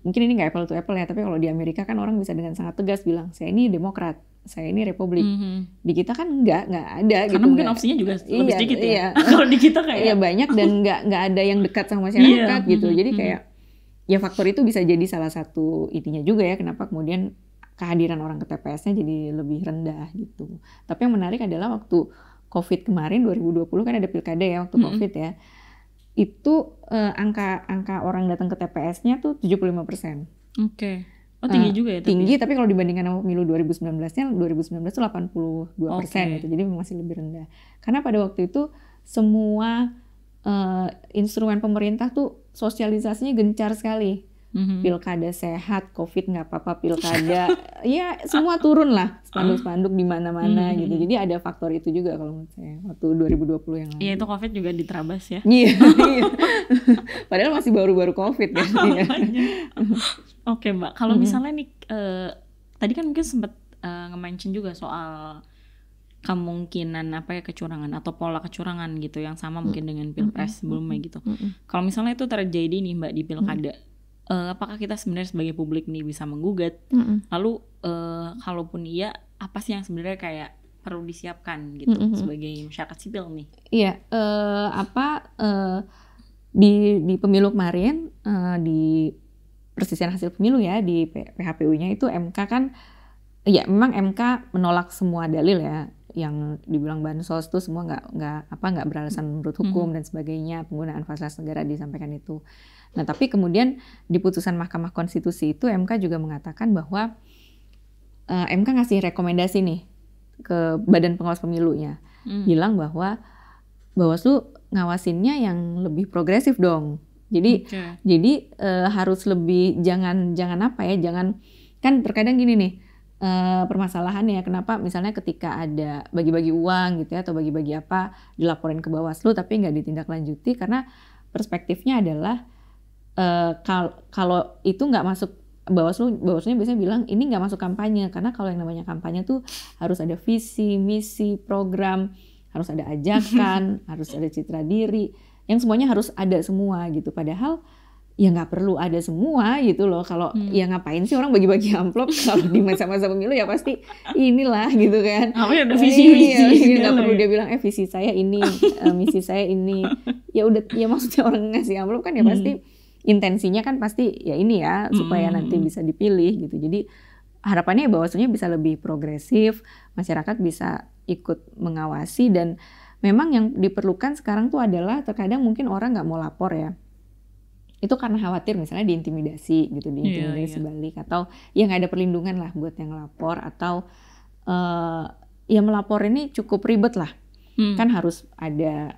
Mungkin ini nggak apple to apple ya, tapi kalau di Amerika kan orang bisa dengan sangat tegas bilang saya ini Demokrat, saya ini Republik. Di kita kan nggak ada. Karena gitu, mungkin opsinya juga lebih sedikit ya. Kalau di kita kayak iya banyak dan nggak ada yang dekat sama masyarakat gitu. Jadi kayak ya faktor itu bisa jadi salah satu intinya juga ya kenapa kemudian kehadiran orang ke TPS-nya jadi lebih rendah gitu. Tapi yang menarik adalah waktu Covid kemarin 2020 kan ada pilkada ya waktu Covid ya. Itu angka orang datang ke TPS-nya tuh 75%. Oke. Oh tinggi juga ya? Tinggi, tapi kalau dibandingkan sama pemilu 2019-nya, 2019 itu 82% gitu. Jadi masih lebih rendah. Karena pada waktu itu semua instrumen pemerintah tuh sosialisasinya gencar sekali. Pilkada sehat, Covid nggak apa-apa, pilkada ya semua turun lah, spanduk-spanduk di mana-mana gitu. Jadi ada faktor itu juga kalau menurut saya waktu 2020 yang lalu. Iya itu Covid juga diterabas ya. Iya. Padahal masih baru-baru Covid kan. Oke Mbak, kalau misalnya nih tadi kan mungkin sempat nge-mention juga soal kemungkinan kecurangan atau pola kecurangan gitu yang sama mungkin dengan pilpres sebelumnya gitu. Kalau misalnya itu terjadi nih Mbak di pilkada, apakah kita sebenarnya sebagai publik nih bisa menggugat? Lalu kalaupun iya, apa sih yang sebenarnya kayak perlu disiapkan gitu sebagai masyarakat sipil nih? Iya, di pemilu kemarin di perselisihan hasil pemilu ya di PHPU-nya itu MK kan ya memang MK menolak semua dalil ya yang dibilang bansos tuh semua nggak beralasan menurut hukum dan sebagainya, penggunaan fasilitas negara disampaikan itu. Nah tapi kemudian di putusan Mahkamah Konstitusi itu MK juga mengatakan bahwa MK ngasih rekomendasi nih ke Badan Pengawas Pemilunya, bilang bahwa Bawaslu ngawasinnya yang lebih progresif dong. Jadi harus lebih jangan kan terkadang gini nih. Permasalahannya kenapa misalnya ketika ada bagi-bagi uang gitu ya atau bagi-bagi apa dilaporin ke Bawaslu tapi nggak ditindaklanjuti karena perspektifnya adalah kalau itu nggak masuk Bawaslunya biasanya bilang ini nggak masuk kampanye, karena kalau yang namanya kampanye tuh harus ada visi, misi, program, harus ada ajakan, harus ada citra diri, yang semuanya harus ada semua gitu. Padahal ya nggak perlu ada semua gitu loh. Kalau ya ngapain sih orang bagi-bagi amplop kalau di masa-masa pemilu ya pasti inilah gitu kan. Apa ada visi-visi. Nggak perlu dia bilang visi saya ini, misi saya ini. Ya udah, ya maksudnya orang ngasih amplop kan ya pasti intensinya kan pasti ya ini ya supaya nanti bisa dipilih gitu. Jadi harapannya Bawaslunya bisa lebih progresif, masyarakat bisa ikut mengawasi, dan memang yang diperlukan sekarang tuh adalah terkadang mungkin orang nggak mau lapor ya. Itu karena khawatir misalnya diintimidasi gitu, diintimidasi balik, atau ya nggak ada perlindungan lah buat yang lapor, atau ya melapor ini cukup ribet lah. Kan harus ada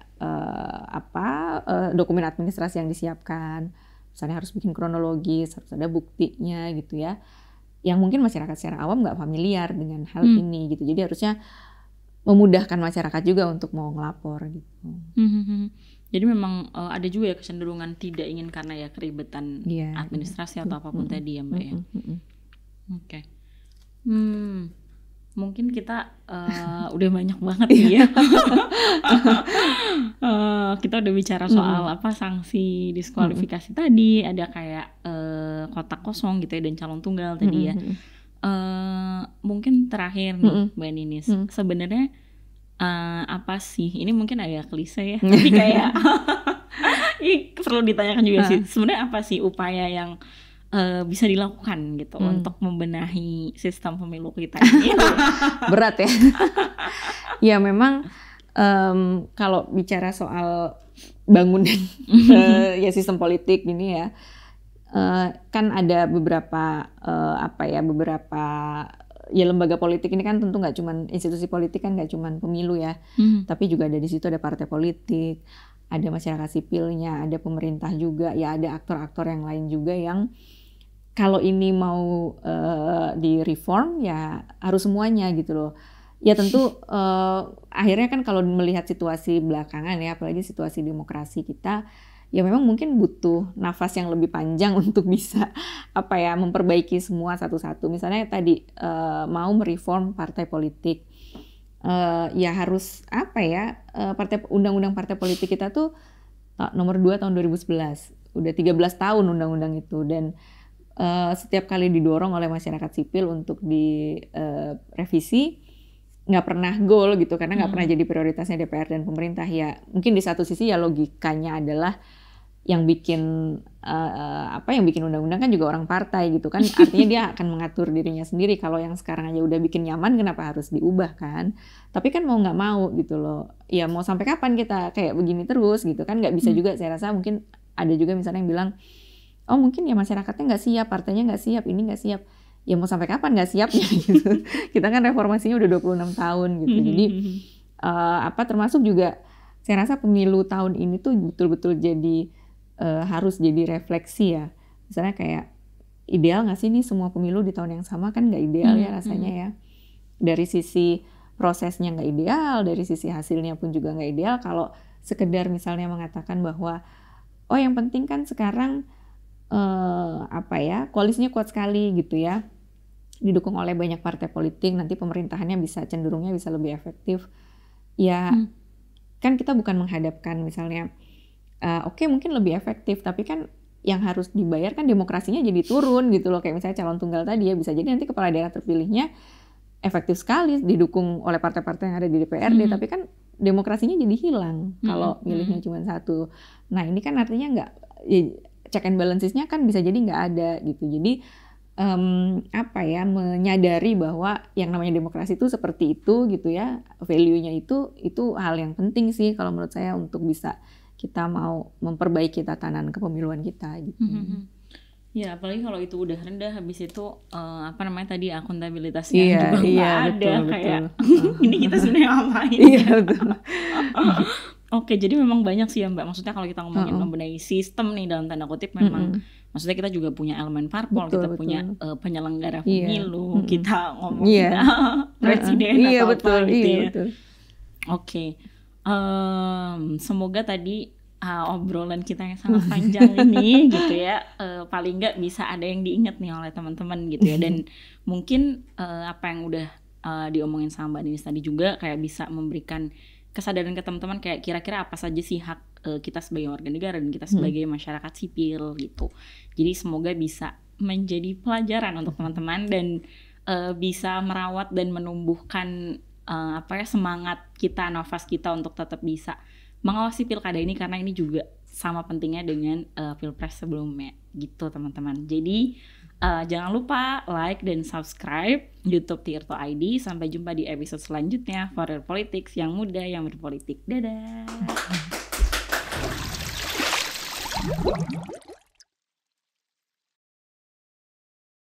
dokumen administrasi yang disiapkan. Misalnya harus bikin kronologis, harus ada buktinya gitu ya. Yang mungkin masyarakat secara awam nggak familiar dengan hal ini gitu. Jadi harusnya memudahkan masyarakat juga untuk mau ngelapor gitu. Jadi memang ada juga ya kecenderungan tidak ingin karena ya keribetan administrasi atau apapun tadi ya Mbak ya. Oke. Mungkin kita udah banyak banget nih ya. Kita udah bicara soal sanksi diskualifikasi tadi, ada kayak kotak kosong gitu ya, dan calon tunggal tadi ya. Mungkin terakhir nih Mbak Ninis, sebenarnya apa sih? Ini mungkin agak klise ya, tapi kayak perlu ditanyakan juga sih. Sebenarnya apa sih upaya yang bisa dilakukan gitu untuk membenahi sistem pemilu kita ini? Berat ya. Ya memang kalau bicara soal bangunan ya sistem politik ini ya, kan ada beberapa lembaga politik ini kan tentu nggak cuman institusi politik, kan nggak cuman pemilu ya, tapi juga ada di situ ada partai politik, ada masyarakat sipilnya, ada pemerintah juga, ya ada aktor-aktor yang lain juga yang kalau ini mau di-reform ya harus semuanya gitu loh. Ya tentu akhirnya kan kalau melihat situasi belakangan ya, apalagi situasi demokrasi kita, ya memang mungkin butuh nafas yang lebih panjang untuk bisa memperbaiki semua satu-satu. Misalnya tadi mau mereform partai politik, ya harus undang-undang partai politik kita tuh nomor 2 tahun 2011, udah 13 tahun undang-undang itu, dan setiap kali didorong oleh masyarakat sipil untuk direvisi nggak pernah goal gitu, karena nggak pernah jadi prioritasnya DPR dan pemerintah. Ya mungkin di satu sisi ya logikanya adalah yang bikin undang-undang kan juga orang partai gitu kan, artinya dia akan mengatur dirinya sendiri. Kalau yang sekarang aja udah bikin nyaman, kenapa harus diubah kan? Tapi kan mau nggak mau gitu loh, ya mau sampai kapan kita kayak begini terus gitu kan? Nggak bisa juga. Saya rasa mungkin ada juga misalnya yang bilang, oh mungkin ya masyarakatnya nggak siap, partainya nggak siap, ini nggak siap. Ya mau sampai kapan nggak siapnya gitu. Kita kan reformasinya udah 26 tahun gitu. Jadi termasuk juga saya rasa pemilu tahun ini tuh betul-betul jadi harus jadi refleksi ya. Misalnya kayak ideal nggak sih nih semua pemilu di tahun yang sama? Kan nggak ideal ya rasanya ya. Dari sisi prosesnya nggak ideal, dari sisi hasilnya pun juga nggak ideal. Kalau sekedar misalnya mengatakan bahwa oh yang penting kan sekarang koalisinya kuat sekali gitu ya, didukung oleh banyak partai politik, nanti pemerintahannya cenderungnya bisa lebih efektif. Ya kan kita bukan menghadapkan misalnya mungkin lebih efektif, tapi kan yang harus dibayar kan demokrasinya jadi turun gitu loh. Kayak misalnya calon tunggal tadi ya, bisa jadi nanti kepala daerah terpilihnya efektif sekali didukung oleh partai-partai yang ada di DPRD, tapi kan demokrasinya jadi hilang kalau milihnya cuma satu. Nah ini kan artinya nggak, check and balancesnya kan bisa jadi nggak ada gitu. Jadi menyadari bahwa yang namanya demokrasi itu seperti itu gitu ya, value-nya itu hal yang penting sih kalau menurut saya untuk bisa kita mau memperbaiki tatanan kepemiluan kita gitu. Ya apalagi kalau itu udah rendah, habis itu tadi akuntabilitasnya juga nggak ada, kayak ini kita sebenarnya ngapain? Iya betul. Oke, jadi memang banyak sih ya Mbak. Maksudnya kalau kita ngomongin membenahi sistem nih dalam tanda kutip, memang maksudnya kita juga punya elemen parpol, kita punya penyelenggara pemilu, kita ngomongin presiden atau apa gitu ya. Oke, semoga tadi obrolan kita yang sangat panjang ini gitu ya, paling nggak bisa ada yang diingat nih oleh teman-teman gitu ya. Dan mungkin apa yang udah diomongin sama Mbak Ninis tadi juga kayak bisa memberikan kesadaran ke teman-teman kayak kira-kira apa saja sih hak kita sebagai warga negara dan kita sebagai masyarakat sipil gitu. Jadi semoga bisa menjadi pelajaran untuk teman-teman dan bisa merawat dan menumbuhkan semangat kita, nafas kita untuk tetap bisa mengawasi pilkada ini, karena ini juga sama pentingnya dengan pilpres sebelumnya gitu teman-teman. Jadi jangan lupa like dan subscribe YouTube Tirto ID. Sampai jumpa di episode selanjutnya For Your Politics, yang muda yang berpolitik. Dadah.